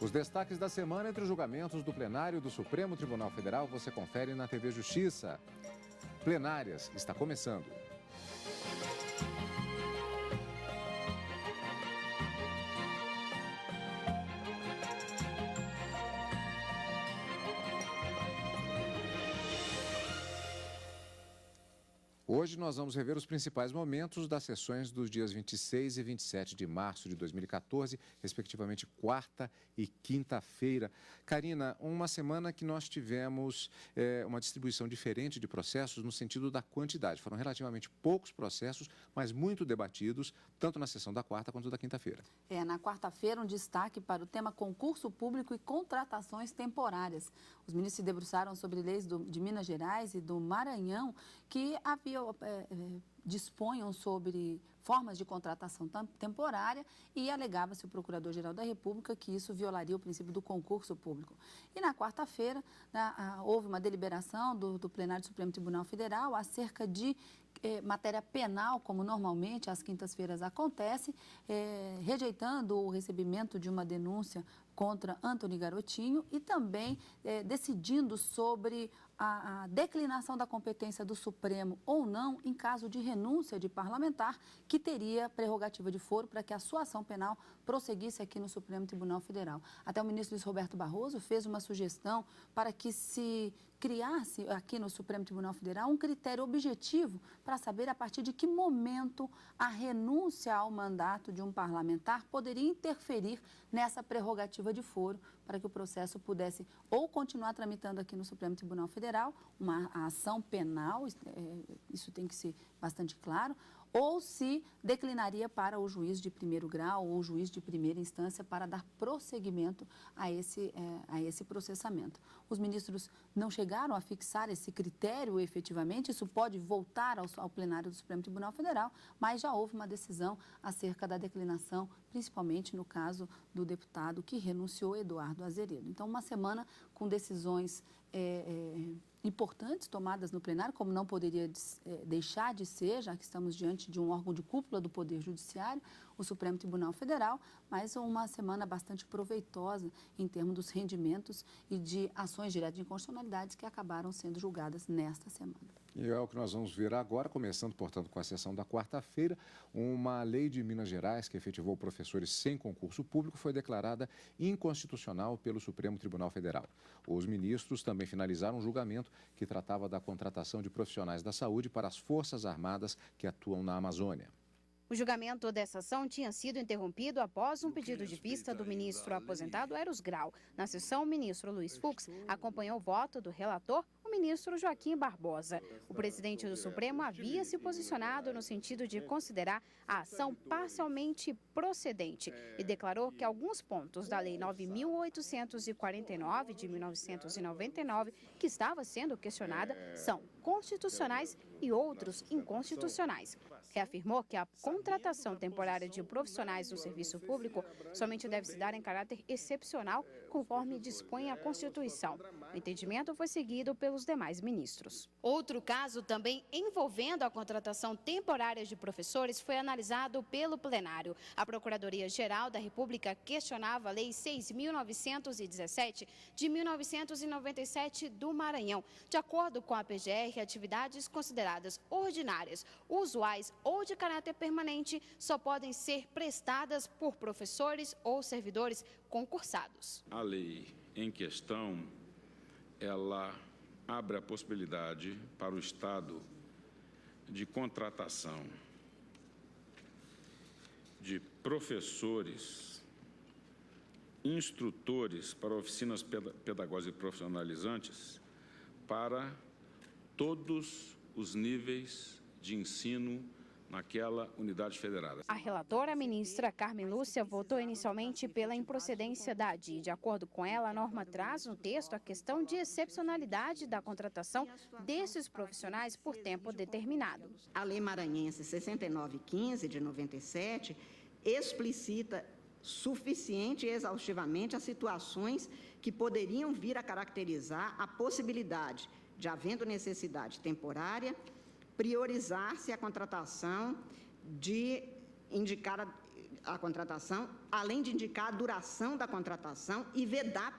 Os destaques da semana entre os julgamentos do plenário do Supremo Tribunal Federal você confere na TV Justiça. Plenárias está começando. Hoje nós vamos rever os principais momentos das sessões dos dias 26 e 27 de março de 2014, respectivamente quarta e quinta-feira. Karina, uma semana que nós tivemos uma distribuição diferente de processos no sentido da quantidade. Foram relativamente poucos processos, mas muito debatidos, tanto na sessão da quarta quanto da quinta-feira. Na quarta-feira, um destaque para o tema concurso público e contratações temporárias. Os ministros se debruçaram sobre leis de Minas Gerais e do Maranhão que dispunham sobre formas de contratação temporária e alegava-se o Procurador-Geral da República que isso violaria o princípio do concurso público. E na quarta-feira, houve uma deliberação do plenário do Supremo Tribunal Federal acerca de matéria penal, como normalmente às quintas-feiras acontece, rejeitando o recebimento de uma denúncia contra Antony Garotinho e também decidindo sobre a declinação da competência do Supremo ou não em caso de renúncia de parlamentar que teria prerrogativa de foro para que a sua ação penal prosseguisse aqui no Supremo Tribunal Federal. Até o ministro Luiz Roberto Barroso fez uma sugestão para que se criasse aqui no Supremo Tribunal Federal um critério objetivo para saber a partir de que momento a renúncia ao mandato de um parlamentar poderia interferir nessa prerrogativa de foro para que o processo pudesse ou continuar tramitando aqui no Supremo Tribunal Federal, uma ação penal, isso tem que ser bastante claro, ou se declinaria para o juiz de primeiro grau ou o juiz de primeira instância para dar prosseguimento a esse processamento. Os ministros não chegaram a fixar esse critério efetivamente, isso pode voltar ao plenário do Supremo Tribunal Federal, mas já houve uma decisão acerca da declinação, principalmente no caso do deputado que renunciou, Eduardo Azeredo. Então, uma semana com decisões importantes tomadas no plenário, como não poderia deixar de ser, já que estamos diante de um órgão de cúpula do Poder Judiciário, o Supremo Tribunal Federal, mas uma semana bastante proveitosa em termos dos rendimentos e de ações diretas de inconstitucionalidade que acabaram sendo julgadas nesta semana. E é o que nós vamos ver agora, começando, portanto, com a sessão da quarta-feira. Uma lei de Minas Gerais que efetivou professores sem concurso público foi declarada inconstitucional pelo Supremo Tribunal Federal. Os ministros também finalizaram um julgamento que tratava da contratação de profissionais da saúde para as Forças Armadas que atuam na Amazônia. O julgamento dessa ação tinha sido interrompido após um pedido de vista do ministro aposentado Eros Grau. Na sessão, o ministro Luiz Fux acompanhou o voto do relator, o ministro Joaquim Barbosa. O presidente do Supremo havia se posicionado no sentido de considerar a ação parcialmente procedente e declarou que alguns pontos da Lei 9.849 de 1999, que estava sendo questionada, são constitucionais e outros inconstitucionais. Reafirmou que a contratação temporária de profissionais do serviço público somente deve se dar em caráter excepcional, conforme dispõe a Constituição. O entendimento foi seguido pelos demais ministros. Outro caso também envolvendo a contratação temporária de professores foi analisado pelo plenário. A Procuradoria-Geral da República questionava a Lei 6.917 de 1997 do Maranhão. De acordo com a PGR, atividades consideradas ordinárias, usuais ou de caráter permanente só podem ser prestadas por professores ou servidores concursados. A lei em questão, ela abre a possibilidade para o Estado de contratação de professores, instrutores para oficinas pedagógicas e profissionalizantes para todos os níveis de ensino naquela unidade federada. A relatora, a ministra Carmen Lúcia, votou inicialmente pela improcedência da ADI. De acordo com ela, a norma traz no texto a questão de excepcionalidade da contratação desses profissionais por tempo determinado. A Lei Maranhense 6915 de 97 explicita suficiente e exaustivamente as situações que poderiam vir a caracterizar a possibilidade de, havendo necessidade temporária, priorizar-se a contratação de indicar a contratação, além de indicar a duração da contratação e vedar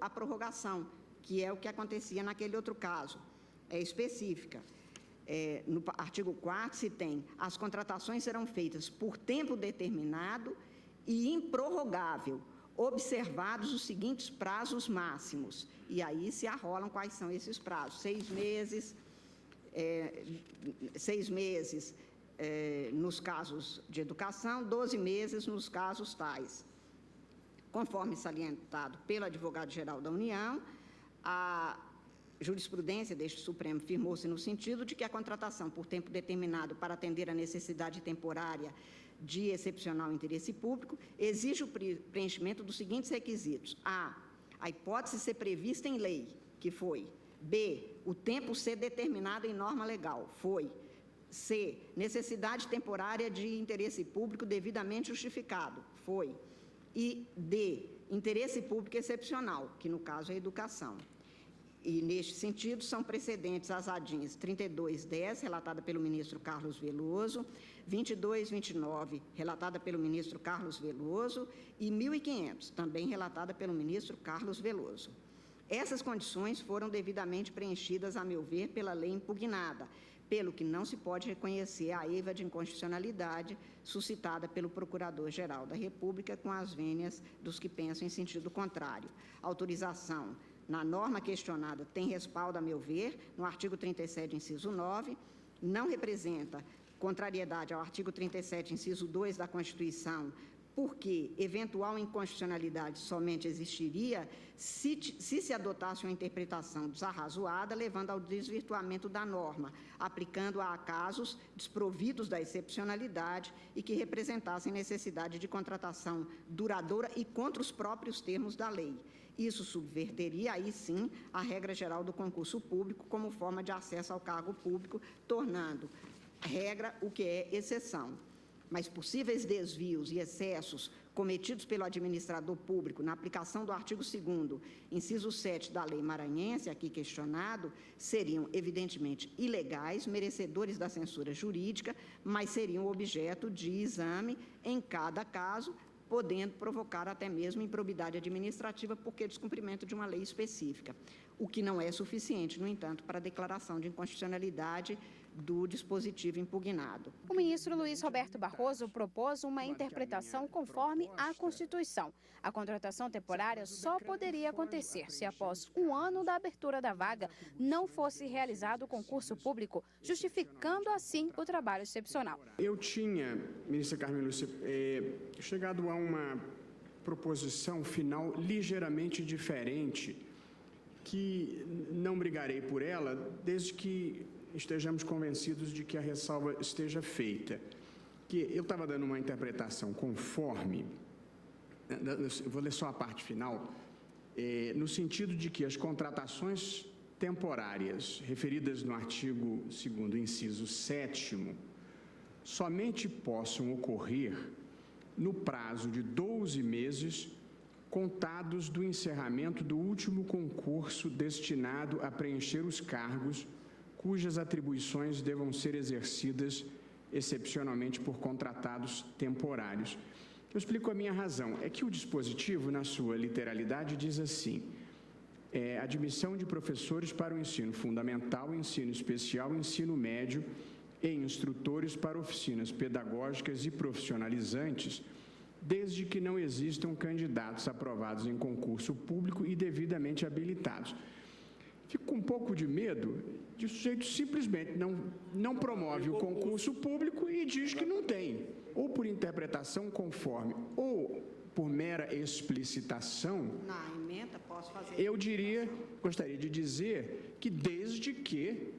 a prorrogação, que é o que acontecia naquele outro caso. É específica. No artigo 4º se tem: as contratações serão feitas por tempo determinado e improrrogável, observados os seguintes prazos máximos. E aí se arrolam quais são esses prazos: 6 meses, 6 meses nos casos de educação, 12 meses nos casos tais. Conforme salientado pelo advogado-geral da União, a jurisprudência deste Supremo firmou-se no sentido de que a contratação por tempo determinado para atender a necessidade temporária de excepcional interesse público exige o preenchimento dos seguintes requisitos: a hipótese ser prevista em lei, que foi; b, o tempo ser determinado em norma legal, foi; c, necessidade temporária de interesse público devidamente justificado, foi; e d, interesse público excepcional, que no caso é a educação. E, neste sentido, são precedentes as ADINs 3210, relatada pelo ministro Carlos Veloso, 2229, relatada pelo ministro Carlos Veloso, e 1500, também relatada pelo ministro Carlos Veloso. Essas condições foram devidamente preenchidas, a meu ver, pela lei impugnada, pelo que não se pode reconhecer a eiva de inconstitucionalidade suscitada pelo Procurador-Geral da República com as vênias dos que pensam em sentido contrário. A autorização na norma questionada tem respaldo, a meu ver, no artigo 37, inciso 9, não representa contrariedade ao artigo 37, inciso 2 da Constituição, porque eventual inconstitucionalidade somente existiria se adotasse uma interpretação desarrazoada, levando ao desvirtuamento da norma, aplicando-a a casos desprovidos da excepcionalidade e que representassem necessidade de contratação duradoura e contra os próprios termos da lei. Isso subverteria, aí sim, a regra geral do concurso público como forma de acesso ao cargo público, tornando regra o que é exceção. Mas possíveis desvios e excessos cometidos pelo administrador público na aplicação do artigo 2º, inciso 7 da Lei Maranhense, aqui questionado, seriam evidentemente ilegais, merecedores da censura jurídica, mas seriam objeto de exame em cada caso, podendo provocar até mesmo improbidade administrativa porque descumprimento de uma lei específica, o que não é suficiente, no entanto, para a declaração de inconstitucionalidade do dispositivo impugnado. O ministro Luiz Roberto Barroso propôs uma interpretação conforme a Constituição. A contratação temporária só poderia acontecer se, após um ano da abertura da vaga, não fosse realizado o concurso público, justificando assim o trabalho excepcional. Eu tinha, ministra Carmen Lúcia, chegado a uma proposição final ligeiramente diferente, que não brigarei por ela, desde que estejamos convencidos de que a ressalva esteja feita. Que eu estava dando uma interpretação conforme, vou ler só a parte final, no sentido de que as contratações temporárias referidas no artigo 2º, inciso 7º, somente possam ocorrer no prazo de 12 meses contados do encerramento do último concurso destinado a preencher os cargos cujas atribuições devam ser exercidas excepcionalmente por contratados temporários. Eu explico a minha razão. É que o dispositivo, na sua literalidade, diz assim: admissão de professores para o ensino fundamental, ensino especial, ensino médio e instrutores para oficinas pedagógicas e profissionalizantes, desde que não existam candidatos aprovados em concurso público e devidamente habilitados. Fico com um pouco de medo de o sujeito simplesmente não promove o concurso público e diz que não tem, ou por interpretação conforme, ou por mera explicitação. Na emenda, posso fazer. Eu gostaria de dizer que desde que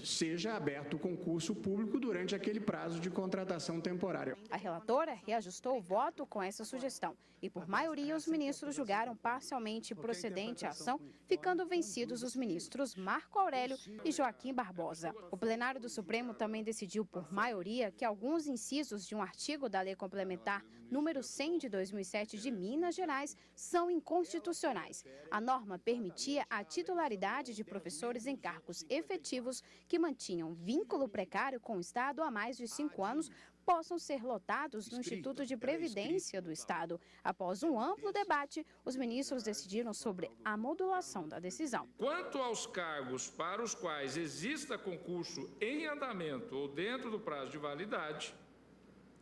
seja aberto o concurso público durante aquele prazo de contratação temporária. A relatora reajustou o voto com essa sugestão e, por maioria, os ministros julgaram parcialmente procedente a ação, ficando vencidos os ministros Marco Aurélio e Joaquim Barbosa. O plenário do Supremo também decidiu, por maioria, que alguns incisos de um artigo da Lei Complementar número 100 de 2007 de Minas Gerais são inconstitucionais. A norma permitia a titularidade de professores em cargos efetivos que mantinham vínculo precário com o Estado há mais de 5 anos possam ser lotados no Instituto de Previdência do Estado. Após um amplo debate, os ministros decidiram sobre a modulação da decisão. Quanto aos cargos para os quais exista concurso em andamento ou dentro do prazo de validade,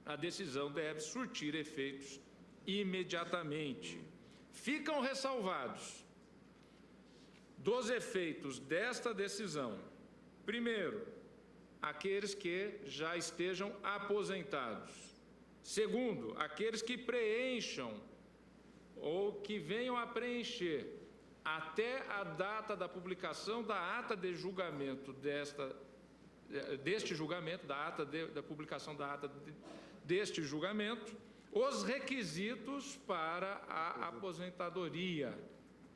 a decisão deve surtir efeitos imediatamente. Ficam ressalvados dos efeitos desta decisão, primeiro, aqueles que já estejam aposentados. Segundo, aqueles que preencham ou que venham a preencher até a data da publicação da ata de julgamento da publicação da ata deste julgamento, os requisitos para a aposentadoria.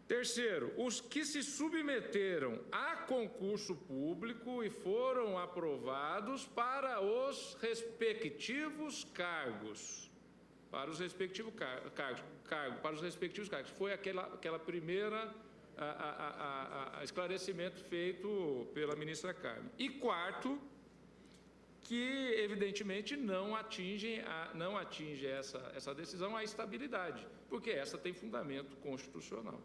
Terceiro, os que se submeteram a concurso público e foram aprovados para os respectivos cargos. Para os respectivos cargos. Foi aquela primeira esclarecimento feito pela ministra Carmen. E quarto, que evidentemente não atinge essa decisão a estabilidade, porque essa tem fundamento constitucional.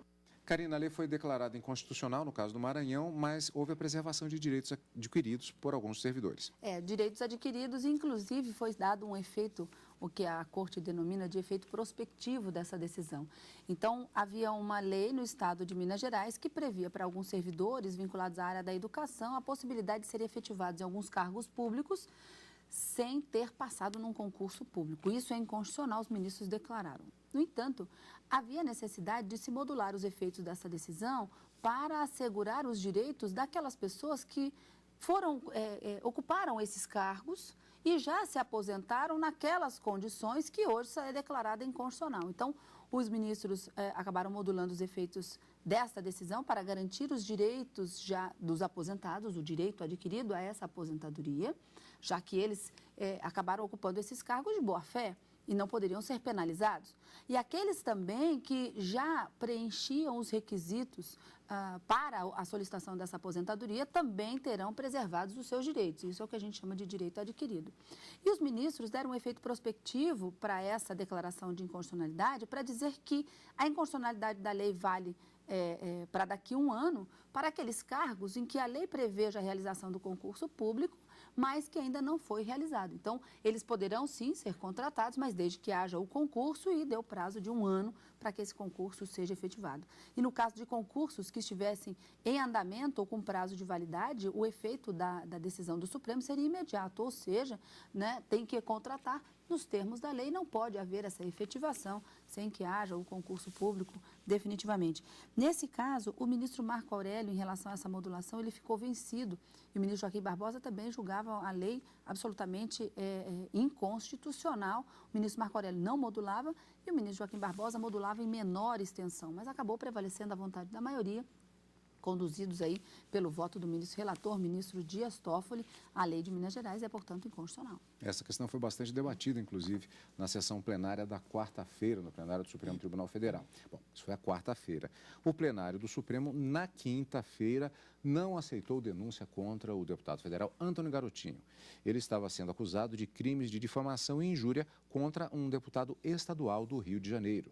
Karina, a lei foi declarada inconstitucional no caso do Maranhão, mas houve a preservação de direitos adquiridos por alguns servidores. Direitos adquiridos, inclusive foi dado um efeito, o que a Corte denomina de efeito prospectivo dessa decisão. Então, havia uma lei no estado de Minas Gerais que previa para alguns servidores vinculados à área da educação a possibilidade de serem efetivados em alguns cargos públicos sem ter passado num concurso público. Isso é inconstitucional, os ministros declararam. No entanto, havia necessidade de se modular os efeitos dessa decisão para assegurar os direitos daquelas pessoas que ocuparam esses cargos e já se aposentaram naquelas condições que hoje é declarada inconstitucional. Então, os ministros acabaram modulando os efeitos desta decisão para garantir os direitos já dos aposentados, o direito adquirido a essa aposentadoria, já que eles acabaram ocupando esses cargos de boa-fé e não poderiam ser penalizados. E aqueles também que já preenchiam os requisitos para a solicitação dessa aposentadoria também terão preservados os seus direitos. Isso é o que a gente chama de direito adquirido. E os ministros deram um efeito prospectivo para essa declaração de inconstitucionalidade para dizer que a inconstitucionalidade da lei vale para daqui a um ano para aqueles cargos em que a lei preveja a realização do concurso público, mas que ainda não foi realizado. Então, eles poderão sim ser contratados, mas desde que haja o concurso e dê o prazo de um ano para que esse concurso seja efetivado. E no caso de concursos que estivessem em andamento ou com prazo de validade, o efeito da decisão do Supremo seria imediato, ou seja, tem que contratar nos termos da lei, não pode haver essa efetivação sem que haja o concurso público definitivamente. Nesse caso, o ministro Marco Aurélio, em relação a essa modulação, ele ficou vencido. E o ministro Joaquim Barbosa também julgava a lei absolutamente inconstitucional. O ministro Marco Aurélio não modulava e o ministro Joaquim Barbosa modulava em menor extensão, mas acabou prevalecendo a vontade da maioria, conduzidos aí pelo voto do ministro relator, ministro Dias Toffoli. A lei de Minas Gerais é, portanto, inconstitucional. Essa questão foi bastante debatida, inclusive, na sessão plenária da quarta-feira, no plenário do Supremo Tribunal Federal. Bom, isso foi a quarta-feira. O plenário do Supremo, na quinta-feira, não aceitou denúncia contra o deputado federal Antônio Garotinho. Ele estava sendo acusado de crimes de difamação e injúria contra um deputado estadual do Rio de Janeiro.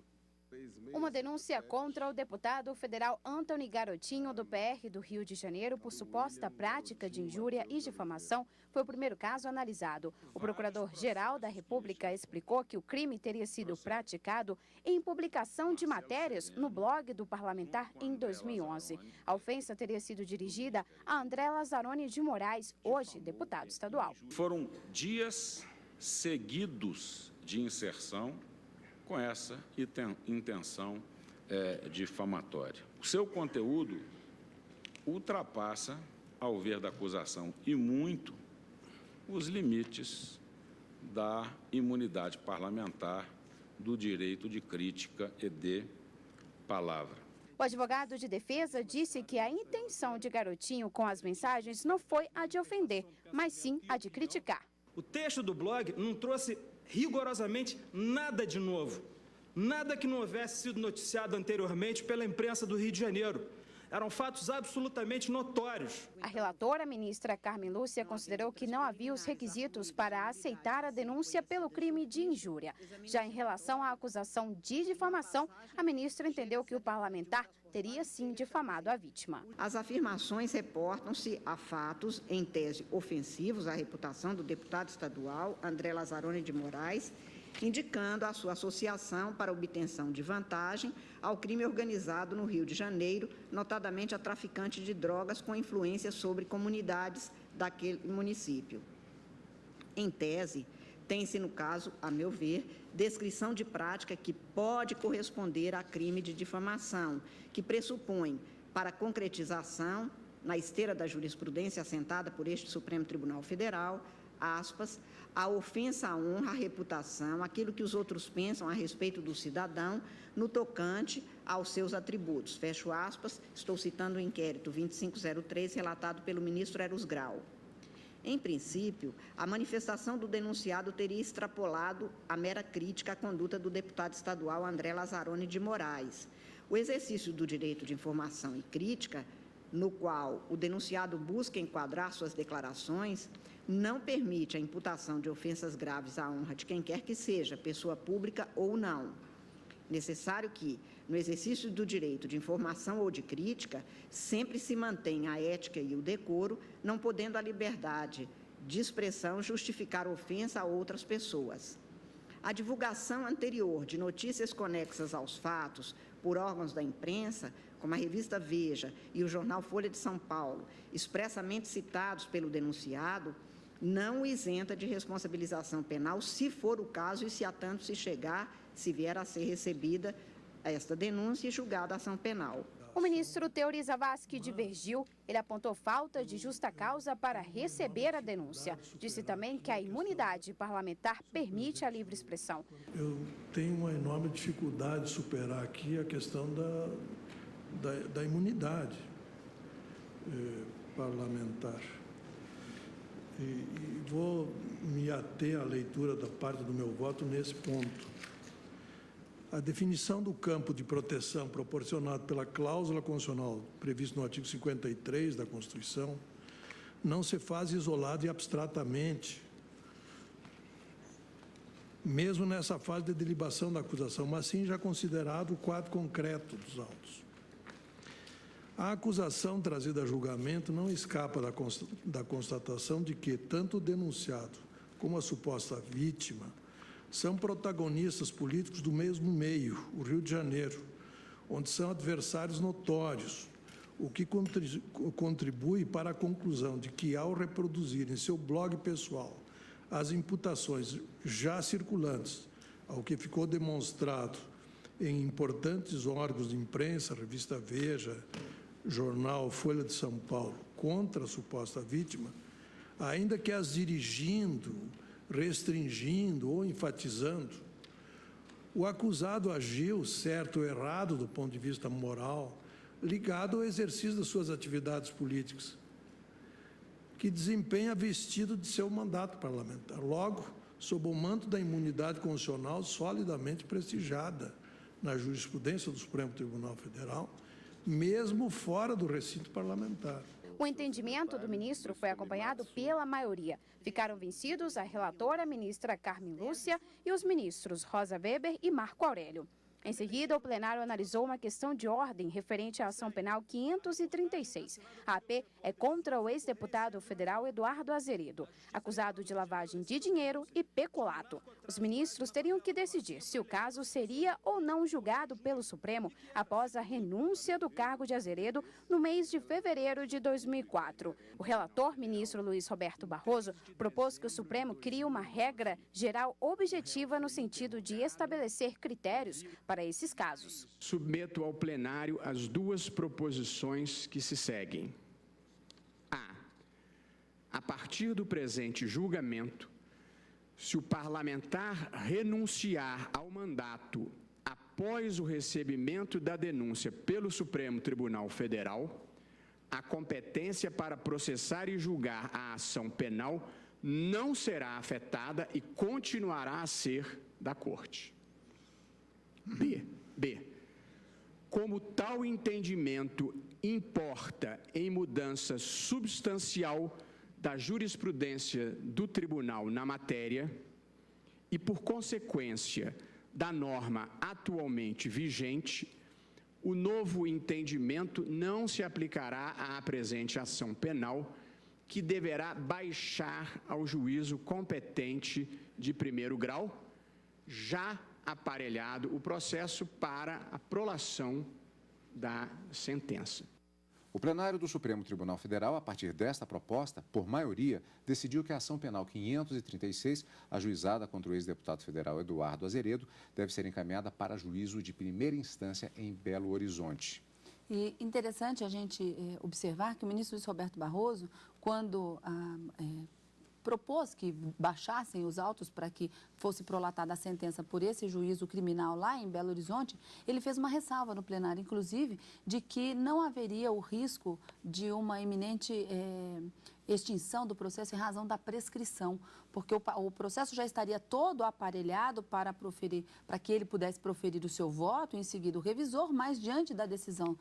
Uma denúncia contra o deputado federal Antônio Garotinho, do PR do Rio de Janeiro, por suposta prática de injúria e difamação, foi o primeiro caso analisado. O procurador-geral da República explicou que o crime teria sido praticado em publicação de matérias no blog do parlamentar em 2011. A ofensa teria sido dirigida a André Lazzaroni de Moraes, hoje deputado estadual. Foram dias seguidos de inserção com essa intenção difamatória. O seu conteúdo ultrapassa, ao ver da acusação, e muito, os limites da imunidade parlamentar, do direito de crítica e de palavra. O advogado de defesa disse que a intenção de Garotinho com as mensagens não foi a de ofender, mas sim a de criticar. O texto do blog não trouxe rigorosamente nada de novo, nada que não houvesse sido noticiado anteriormente pela imprensa do Rio de Janeiro. Eram fatos absolutamente notórios. A relatora, ministra Carmen Lúcia, considerou que não havia os requisitos para aceitar a denúncia pelo crime de injúria. Já em relação à acusação de difamação, a ministra entendeu que o parlamentar teria sim difamado a vítima. As afirmações reportam-se a fatos, em tese, ofensivos à reputação do deputado estadual André Lazzaroni de Moraes, indicando a sua associação para obtenção de vantagem ao crime organizado no Rio de Janeiro, notadamente a traficante de drogas com influência sobre comunidades daquele município. Em tese, tem-se, no caso, a meu ver, descrição de prática que pode corresponder a crime de difamação, que pressupõe, para concretização, na esteira da jurisprudência assentada por este Supremo Tribunal Federal, aspas, a ofensa à honra, à reputação, aquilo que os outros pensam a respeito do cidadão no tocante aos seus atributos. Fecho aspas, estou citando o inquérito 2503, relatado pelo ministro Eros Grau. Em princípio, a manifestação do denunciado teria extrapolado a mera crítica à conduta do deputado estadual André Lazzaroni de Moraes. O exercício do direito de informação e crítica, no qual o denunciado busca enquadrar suas declarações, não permite a imputação de ofensas graves à honra de quem quer que seja, pessoa pública ou não. Necessário que, no exercício do direito de informação ou de crítica, sempre se mantenha a ética e o decoro, não podendo a liberdade de expressão justificar ofensa a outras pessoas. A divulgação anterior de notícias conexas aos fatos por órgãos da imprensa, como a revista Veja e o jornal Folha de São Paulo, expressamente citados pelo denunciado, não o isenta de responsabilização penal, se for o caso e se a tanto se chegar, se vier a ser recebida esta denúncia e julgada a ação penal. O ministro Teori Zavascki divergiu. Ele apontou falta de justa causa para receber a denúncia. Disse também que a imunidade parlamentar permite a livre expressão. Eu tenho uma enorme dificuldade de superar aqui a questão da imunidade parlamentar. E vou me ater à leitura da parte do meu voto nesse ponto. A definição do campo de proteção proporcionado pela cláusula constitucional prevista no artigo 53 da Constituição não se faz isolado e abstratamente, mesmo nessa fase de deliberação da acusação, mas sim já considerado o quadro concreto dos autos. A acusação trazida a julgamento não escapa da constatação de que tanto o denunciado como a suposta vítima são protagonistas políticos do mesmo meio, o Rio de Janeiro, onde são adversários notórios, o que contribui para a conclusão de que, ao reproduzir em seu blog pessoal as imputações já circulantes, ao que ficou demonstrado em importantes órgãos de imprensa, revista Veja, jornal Folha de São Paulo, contra a suposta vítima, ainda que as dirigindo, restringindo ou enfatizando, o acusado agiu, certo ou errado do ponto de vista moral, ligado ao exercício das suas atividades políticas, que desempenha vestido de seu mandato parlamentar. Logo, sob o manto da imunidade constitucional solidamente prestigiada na jurisprudência do Supremo Tribunal Federal, mesmo fora do recinto parlamentar. O entendimento do ministro foi acompanhado pela maioria. Ficaram vencidos a relatora, ministra Carmen Lúcia, e os ministros Rosa Weber e Marco Aurélio. Em seguida, o plenário analisou uma questão de ordem referente à ação penal 536. A AP é contra o ex-deputado federal Eduardo Azeredo, acusado de lavagem de dinheiro e peculato. Os ministros teriam que decidir se o caso seria ou não julgado pelo Supremo após a renúncia do cargo de Azeredo no mês de fevereiro de 2004. O relator, ministro Luiz Roberto Barroso, propôs que o Supremo crie uma regra geral objetiva no sentido de estabelecer critérios para esses casos. Submeto ao plenário as duas proposições que se seguem. A partir do presente julgamento, se o parlamentar renunciar ao mandato após o recebimento da denúncia pelo Supremo Tribunal Federal, a competência para processar e julgar a ação penal não será afetada e continuará a ser da Corte. B. Como tal entendimento importa em mudança substancial da jurisprudência do tribunal na matéria e, por consequência da norma atualmente vigente, o novo entendimento não se aplicará à presente ação penal, que deverá baixar ao juízo competente de primeiro grau, já aparelhado o processo para a prolação da sentença. O plenário do Supremo Tribunal Federal, a partir desta proposta, por maioria, decidiu que a ação penal 536, ajuizada contra o ex-deputado federal Eduardo Azeredo, deve ser encaminhada para juízo de primeira instância em Belo Horizonte. E interessante a gente observar que o ministro Luiz Roberto Barroso, quando propôs que baixassem os autos para que fosse prolatada a sentença por esse juízo criminal lá em Belo Horizonte, ele fez uma ressalva no plenário, inclusive, de que não haveria o risco de uma iminente extinção do processo em razão da prescrição, porque o processo já estaria todo aparelhado para que ele pudesse proferir o seu voto, em seguida o revisor, mas diante da decisão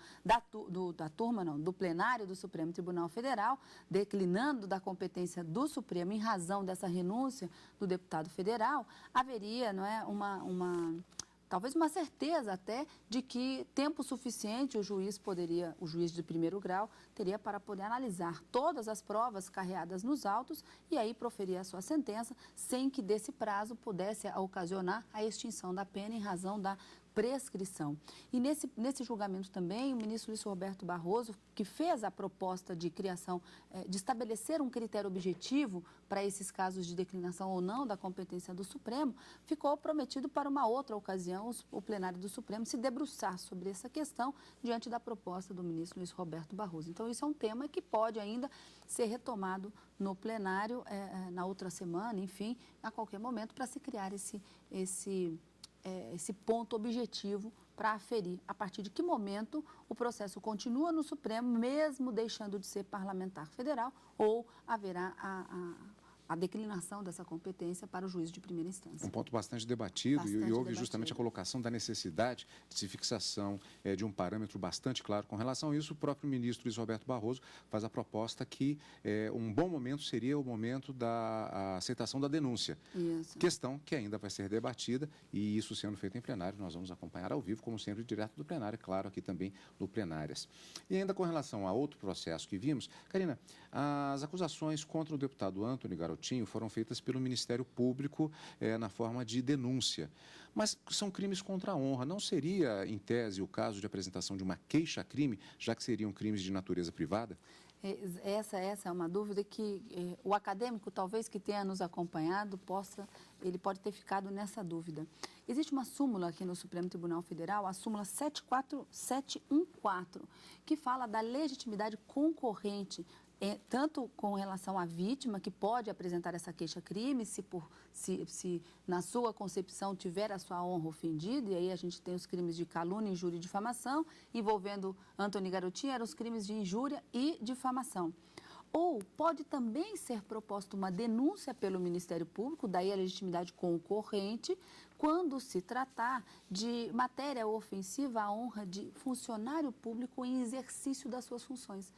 do plenário do Supremo Tribunal Federal, declinando da competência do Supremo em razão dessa renúncia do deputado federal, haveria, não é, talvez uma certeza até de que tempo suficiente o juiz de primeiro grau, teria para poder analisar todas as provas carreadas nos autos e aí proferir a sua sentença, sem que desse prazo pudesse ocasionar a extinção da pena em razão da prescrição. E nesse julgamento também, o ministro Luiz Roberto Barroso, que fez a proposta de criação, de estabelecer um critério objetivo para esses casos de declinação ou não da competência do Supremo, ficou prometido para uma outra ocasião o plenário do Supremo se debruçar sobre essa questão diante da proposta do ministro Luiz Roberto Barroso. Então, isso é um tema que pode ainda ser retomado no plenário na outra semana, enfim, a qualquer momento, para se criar esse ponto objetivo para aferir a partir de que momento o processo continua no Supremo, mesmo deixando de ser parlamentar federal, ou haverá a declinação dessa competência para o juízo de primeira instância. Um ponto bastante debatido e houve justamente a colocação da necessidade de fixação de um parâmetro bastante claro com relação a isso. O próprio ministro Luiz Roberto Barroso faz a proposta que um bom momento seria o momento da aceitação da denúncia. Isso. Questão que ainda vai ser debatida e isso sendo feito em plenário, nós vamos acompanhar ao vivo, como sempre, direto do plenário, claro, aqui também no Plenárias. E ainda com relação a outro processo que vimos, Karina, as acusações contra o deputado Antony Garotinho foram feitas pelo Ministério Público na forma de denúncia. Mas são crimes contra a honra. Não seria, em tese, o caso de apresentação de uma queixa-crime, já que seriam crimes de natureza privada? Essa é uma dúvida que o acadêmico, talvez que tenha nos acompanhado, ele pode ter ficado nessa dúvida. Existe uma súmula aqui no Supremo Tribunal Federal, a súmula 74714, que fala da legitimidade concorrente, tanto com relação à vítima, que pode apresentar essa queixa-crime, se na sua concepção tiver a sua honra ofendida, e aí a gente tem os crimes de calúnia, injúria e difamação, envolvendo Antony Garotinho, eram os crimes de injúria e difamação. Ou pode também ser proposta uma denúncia pelo Ministério Público, daí a legitimidade concorrente, quando se tratar de matéria ofensiva à honra de funcionário público em exercício das suas funções.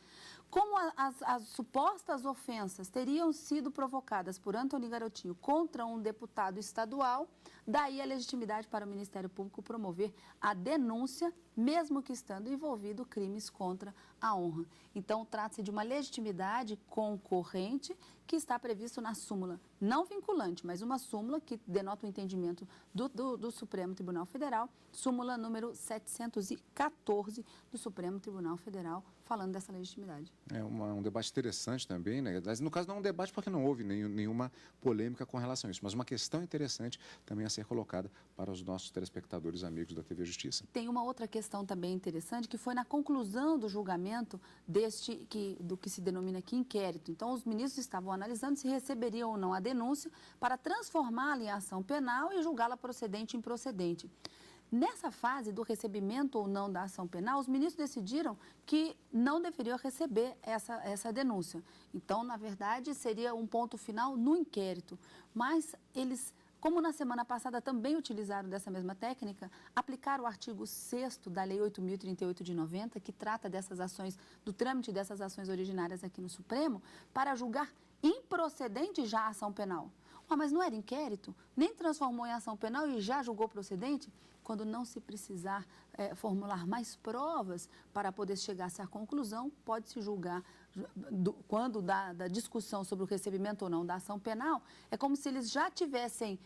Como as supostas ofensas teriam sido provocadas por Antony Garotinho contra um deputado estadual, daí a legitimidade para o Ministério Público promover a denúncia, mesmo que estando envolvido crimes contra a honra. Então, trata-se de uma legitimidade concorrente que está previsto na súmula, não vinculante, mas uma súmula que denota o entendimento do Supremo Tribunal Federal, súmula número 714 do Supremo Tribunal Federal, falando dessa legitimidade. É um debate interessante também, né? No caso, não é um debate porque não houve nenhuma polêmica com relação a isso, mas uma questão interessante também a ser colocada para os nossos telespectadores amigos da TV Justiça. Tem uma outra questão também interessante, que foi na conclusão do julgamento do que se denomina aqui inquérito. Então, os ministros estavam analisando se receberiam ou não a denúncia para transformá-la em ação penal e julgá-la procedente ou improcedente. Nessa fase do recebimento ou não da ação penal, os ministros decidiram que não deveriam receber essa denúncia. Então, na verdade, seria um ponto final no inquérito. Mas eles Como na semana passada também utilizaram dessa mesma técnica, aplicaram o artigo 6º da Lei 8.038 de 90, que trata dessas ações, do trâmite dessas ações originárias aqui no Supremo, para julgar improcedente já a ação penal. Mas não era inquérito? Nem transformou em ação penal e já julgou procedente? Quando não se precisar formular mais provas para poder chegar-se à conclusão, pode-se julgar, quando da discussão sobre o recebimento ou não da ação penal, é como se eles já tivessem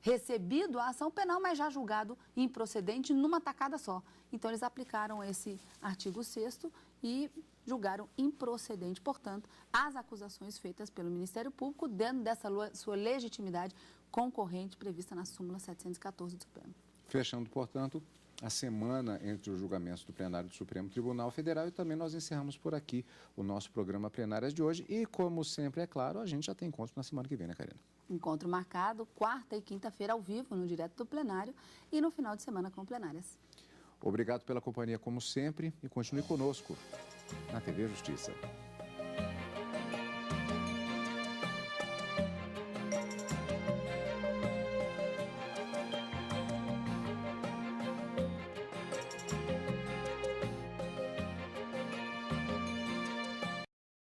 recebido a ação penal, mas já julgado improcedente numa tacada só. Então, eles aplicaram esse artigo 6º e julgaram improcedente, portanto, as acusações feitas pelo Ministério Público dentro dessa sua legitimidade concorrente prevista na súmula 714 do Supremo. Fechando, portanto, a semana entre os julgamentos do plenário do Supremo Tribunal Federal e também nós encerramos por aqui o nosso programa Plenárias de hoje e, como sempre, é claro, a gente já tem encontro na semana que vem, né, Karina? Encontro marcado quarta e quinta-feira ao vivo no Direto do Plenário e no final de semana com plenárias. Obrigado pela companhia, como sempre, e continue conosco na TV Justiça.